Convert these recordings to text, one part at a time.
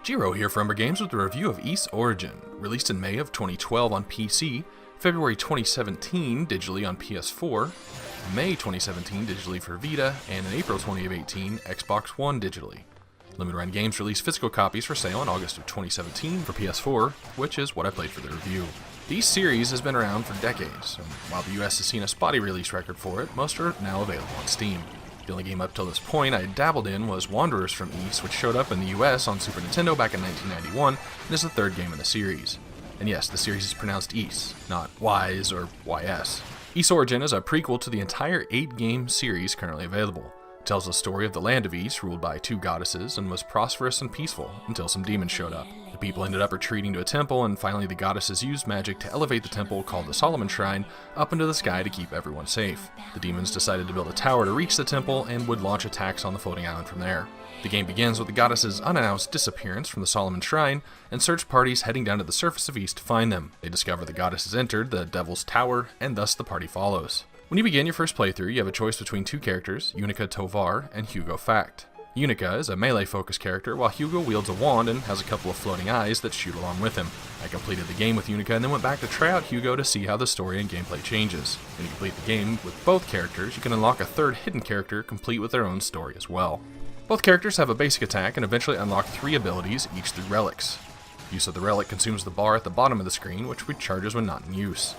Gero here for Umbra Games with a review of Ys Origin, released in May of 2012 on PC, February 2017 digitally on PS4, May 2017 digitally for Vita, and in April 2018 Xbox One digitally. Limited Run Games released physical copies for sale in August of 2017 for PS4, which is what I played for the review. The Ys series has been around for decades, and while the US has seen a spotty release record for it, most are now available on Steam. The only game up till this point I dabbled in was Wanderers from Ys, which showed up in the US on Super Nintendo back in 1991, and is the third game in the series. And yes, the series is pronounced Ys, not Ys or YS. Ys Origin is a prequel to the entire 8-game series currently available. It tells the story of the land of Ys, ruled by 2 goddesses, and was prosperous and peaceful until some demons showed up. The people ended up retreating to a temple, and finally the goddesses used magic to elevate the temple, called the Solomon Shrine, up into the sky to keep everyone safe. The demons decided to build a tower to reach the temple, and would launch attacks on the floating island from there. The game begins with the goddesses' unannounced disappearance from the Solomon Shrine, and search parties heading down to the surface of Ys to find them. They discover the goddesses entered the Devil's Tower, and thus the party follows. When you begin your first playthrough, you have a choice between 2 characters, Unica Tovar and Hugo Fact. Unica is a melee-focused character, while Hugo wields a wand and has a couple of floating eyes that shoot along with him. I completed the game with Unica and then went back to try out Hugo to see how the story and gameplay changes. When you complete the game with both characters, you can unlock a third hidden character complete with their own story as well. Both characters have a basic attack and eventually unlock 3 abilities, each through relics. Use of the relic consumes the bar at the bottom of the screen, which recharges when not in use.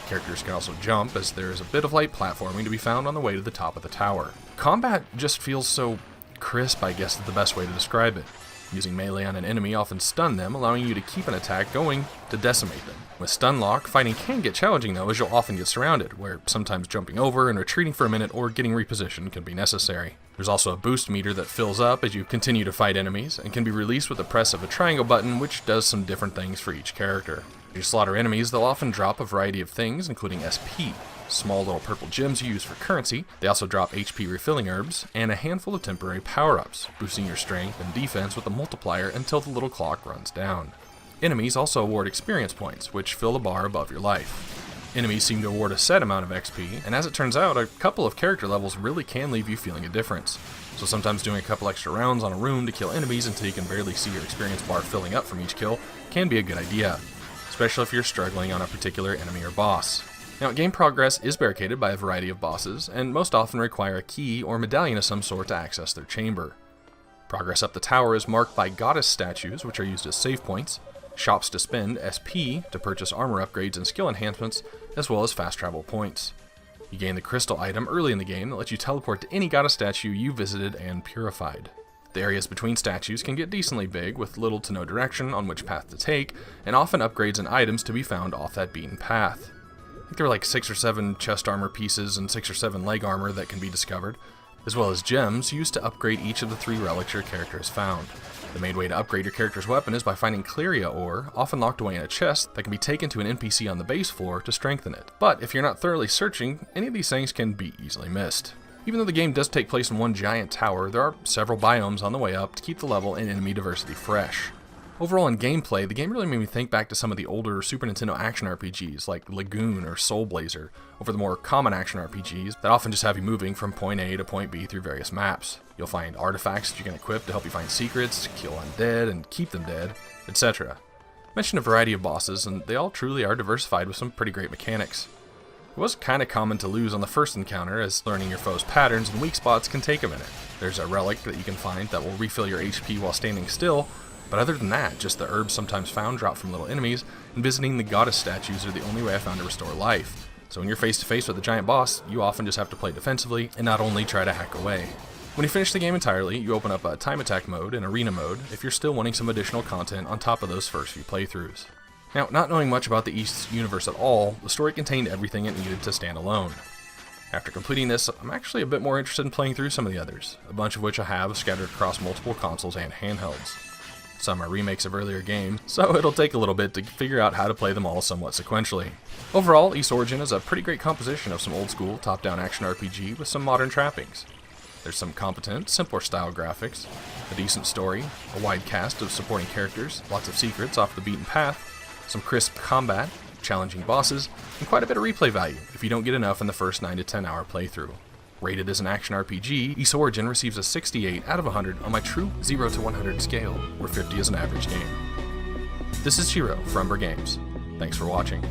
Characters can also jump, as there is a bit of light platforming to be found on the way to the top of the tower. Combat just feels so crisp, I guess is the best way to describe it. Using melee on an enemy often stun them, allowing you to keep an attack going to decimate them. With stun lock, fighting can get challenging though, as you'll often get surrounded, where sometimes jumping over and retreating for a minute or getting repositioned can be necessary. There's also a boost meter that fills up as you continue to fight enemies, and can be released with the press of a triangle button, which does some different things for each character. As you slaughter enemies, they'll often drop a variety of things, including SP, small little purple gems you use for currency. They also drop HP refilling herbs, and a handful of temporary power-ups, boosting your strength and defense with a multiplier until the little clock runs down. Enemies also award experience points, which fill the bar above your life. Enemies seem to award a set amount of XP, and as it turns out, a couple of character levels really can leave you feeling a difference. So sometimes doing a couple extra rounds on a room to kill enemies until you can barely see your experience bar filling up from each kill can be a good idea, especially if you're struggling on a particular enemy or boss. Now, game progress is barricaded by a variety of bosses, and most often require a key or medallion of some sort to access their chamber. Progress up the tower is marked by goddess statues, which are used as save points, shops to spend SP to purchase armor upgrades and skill enhancements, as well as fast travel points. You gain the crystal item early in the game that lets you teleport to any goddess statue you visited and purified. The areas between statues can get decently big, with little to no direction on which path to take, and often upgrades and items to be found off that beaten path. I think there are like 6 or 7 chest armor pieces and 6 or 7 leg armor that can be discovered, as well as gems used to upgrade each of the 3 relics your character has found. The main way to upgrade your character's weapon is by finding Cleria ore, often locked away in a chest, that can be taken to an NPC on the base floor to strengthen it. But if you're not thoroughly searching, any of these things can be easily missed. Even though the game does take place in one giant tower, there are several biomes on the way up to keep the level and enemy diversity fresh. Overall in gameplay, the game really made me think back to some of the older Super Nintendo action RPGs like Lagoon or Soul Blazer, over the more common action RPGs that often just have you moving from point A to point B through various maps. You'll find artifacts that you can equip to help you find secrets, kill undead, and keep them dead, etc. I mentioned a variety of bosses, and they all truly are diversified with some pretty great mechanics. It was kind of common to lose on the first encounter, as learning your foe's patterns and weak spots can take a minute. There's a relic that you can find that will refill your HP while standing still, but other than that, just the herbs sometimes found drop from little enemies, and visiting the goddess statues are the only way I found to restore life. So when you're face to face with a giant boss, you often just have to play defensively and not only try to hack away. When you finish the game entirely, you open up a time attack mode and arena mode if you're still wanting some additional content on top of those first few playthroughs. Now, not knowing much about the Ys universe at all, the story contained everything it needed to stand alone. After completing this, I'm actually a bit more interested in playing through some of the others, a bunch of which I have scattered across multiple consoles and handhelds. Some are remakes of earlier games, so it'll take a little bit to figure out how to play them all somewhat sequentially. Overall, Ys Origin is a pretty great composition of some old-school top-down action RPG with some modern trappings. There's some competent, simpler style graphics, a decent story, a wide cast of supporting characters, lots of secrets off the beaten path, some crisp combat, challenging bosses, and quite a bit of replay value if you don't get enough in the first 9 to 10 hour playthrough. Rated as an action RPG, Ys Origin receives a 68 out of 100 on my true 0 to 100 scale, where 50 is an average game. This is Gero for Umbra Games. Thanks for watching.